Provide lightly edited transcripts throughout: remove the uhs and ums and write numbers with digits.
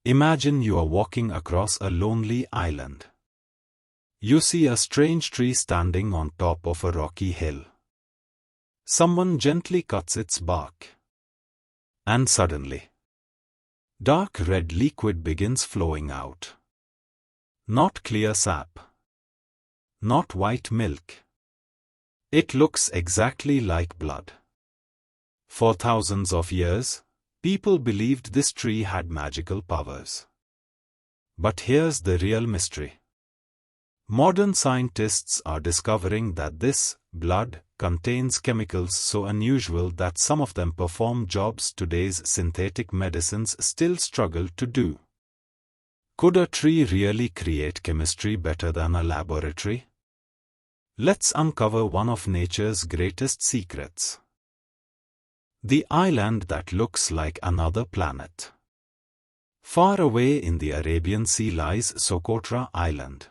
Imagine you are walking across a lonely island. You see a strange tree standing on top of a rocky hill. Someone gently cuts its bark. And suddenly, dark red liquid begins flowing out. Not clear sap. Not white milk. It looks exactly like blood. For thousands of years, people believed this tree had magical powers. But here's the real mystery. Modern scientists are discovering that this blood contains chemicals so unusual that some of them perform jobs today's synthetic medicines still struggle to do. Could a tree really create chemistry better than a laboratory? Let's uncover one of nature's greatest secrets. The island that looks like another planet. Far away in the Arabian Sea lies Socotra Island.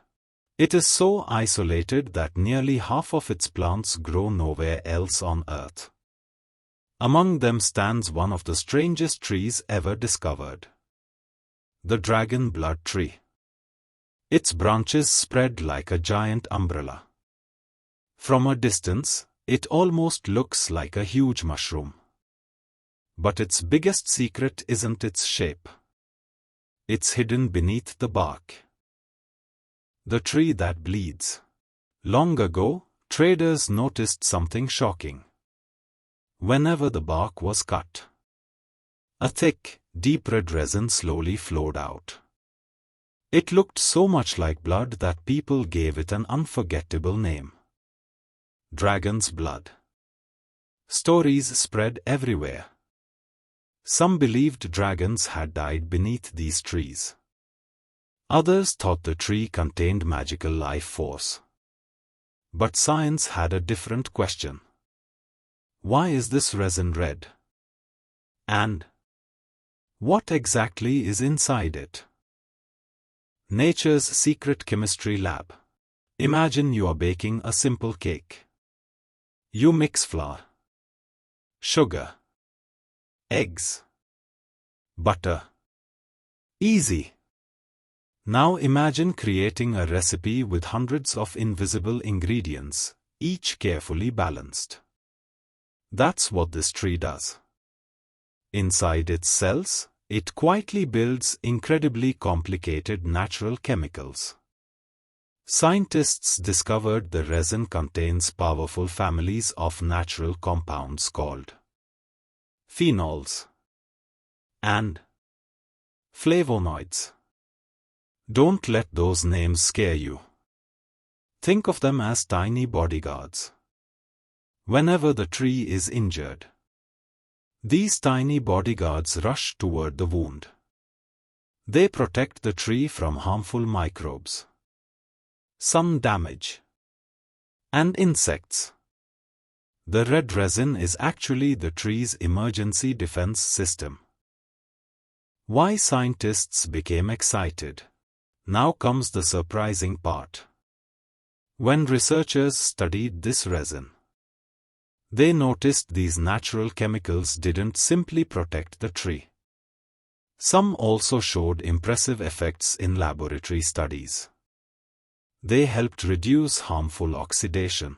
It is so isolated that nearly half of its plants grow nowhere else on Earth. Among them stands one of the strangest trees ever discovered. The dragon blood tree. Its branches spread like a giant umbrella. From a distance, it almost looks like a huge mushroom. But its biggest secret isn't its shape. It's hidden beneath the bark. The tree that bleeds. Long ago, traders noticed something shocking. Whenever the bark was cut, a thick, deep red resin slowly flowed out. It looked so much like blood that people gave it an unforgettable name. Dragon's blood. Stories spread everywhere. Some believed dragons had died beneath these trees. Others thought the tree contained magical life force. But science had a different question. Why is this resin red? And what exactly is inside it? Nature's secret chemistry lab. Imagine you are baking a simple cake. You mix flour, sugar, eggs, butter. Easy. Now imagine creating a recipe with hundreds of invisible ingredients, each carefully balanced. That's what this tree does. Inside its cells, it quietly builds incredibly complicated natural chemicals. Scientists discovered the resin contains powerful families of natural compounds called phenols and flavonoids. Don't let those names scare you. Think of them as tiny bodyguards. Whenever the tree is injured, these tiny bodyguards rush toward the wound. They protect the tree from harmful microbes, sun damage, and insects. The red resin is actually the tree's emergency defense system. Why scientists became excited? Now comes the surprising part. When researchers studied this resin, they noticed these natural chemicals didn't simply protect the tree. Some also showed impressive effects in laboratory studies. They helped reduce harmful oxidation.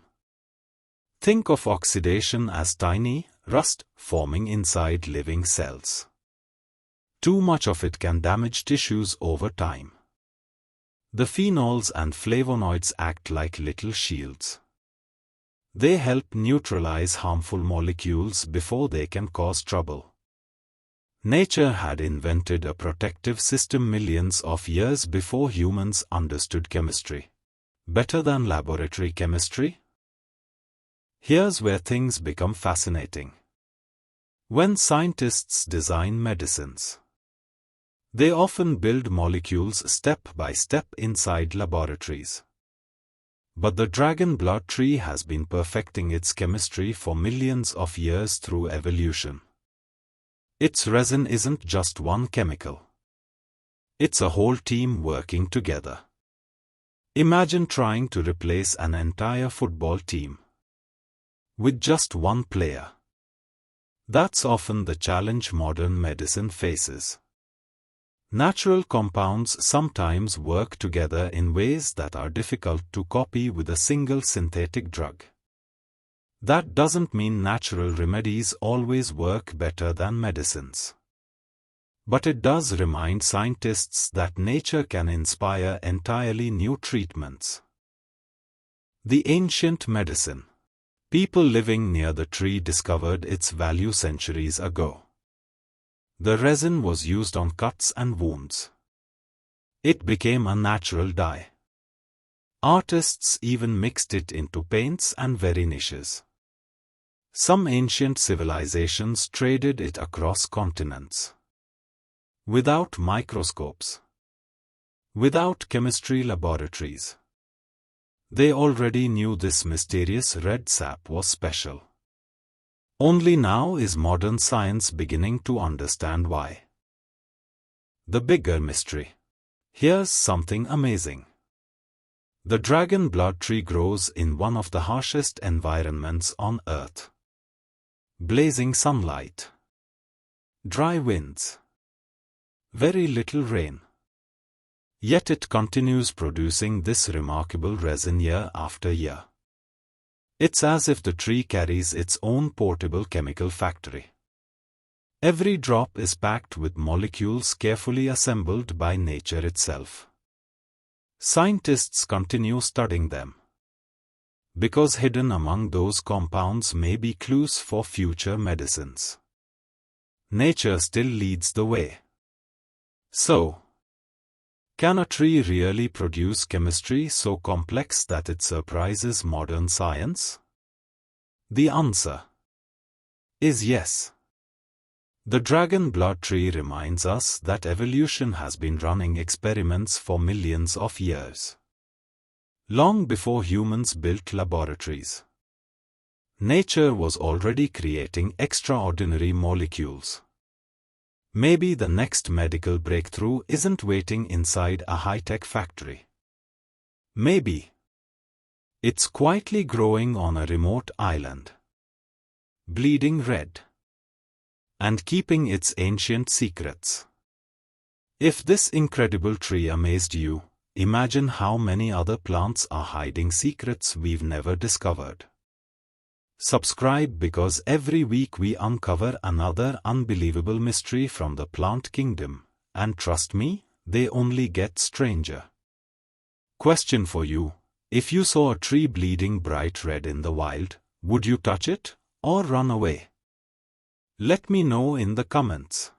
Think of oxidation as tiny rust forming inside living cells. Too much of it can damage tissues over time. The phenols and flavonoids act like little shields. They help neutralize harmful molecules before they can cause trouble. Nature had invented a protective system millions of years before humans understood chemistry. Better than laboratory chemistry? Here's where things become fascinating. When scientists design medicines, they often build molecules step by step inside laboratories. But the dragon blood tree has been perfecting its chemistry for millions of years through evolution. Its resin isn't just one chemical. It's a whole team working together. Imagine trying to replace an entire football team with just one player. That's often the challenge modern medicine faces. Natural compounds sometimes work together in ways that are difficult to copy with a single synthetic drug. That doesn't mean natural remedies always work better than medicines. But it does remind scientists that nature can inspire entirely new treatments. The ancient medicine. People living near the tree discovered its value centuries ago. The resin was used on cuts and wounds. It became a natural dye. Artists even mixed it into paints and varnishes. Some ancient civilizations traded it across continents. Without microscopes. Without chemistry laboratories. They already knew this mysterious red sap was special. Only now is modern science beginning to understand why. The bigger mystery. Here's something amazing. The dragon blood tree grows in one of the harshest environments on Earth. Blazing sunlight. Dry winds. Very little rain. Yet it continues producing this remarkable resin year after year. It's as if the tree carries its own portable chemical factory. Every drop is packed with molecules carefully assembled by nature itself. Scientists continue studying them. Because hidden among those compounds may be clues for future medicines. Nature still leads the way. So, can a tree really produce chemistry so complex that it surprises modern science? The answer is yes. The dragon blood tree reminds us that evolution has been running experiments for millions of years. Long before humans built laboratories. Nature was already creating extraordinary molecules. Maybe the next medical breakthrough isn't waiting inside a high-tech factory. Maybe it's quietly growing on a remote island, bleeding red, and keeping its ancient secrets. If this incredible tree amazed you, imagine how many other plants are hiding secrets we've never discovered. Subscribe because every week we uncover another unbelievable mystery from the plant kingdom, and trust me, they only get stranger. Question for you: if you saw a tree bleeding bright red in the wild, would you touch it or run away? Let me know in the comments.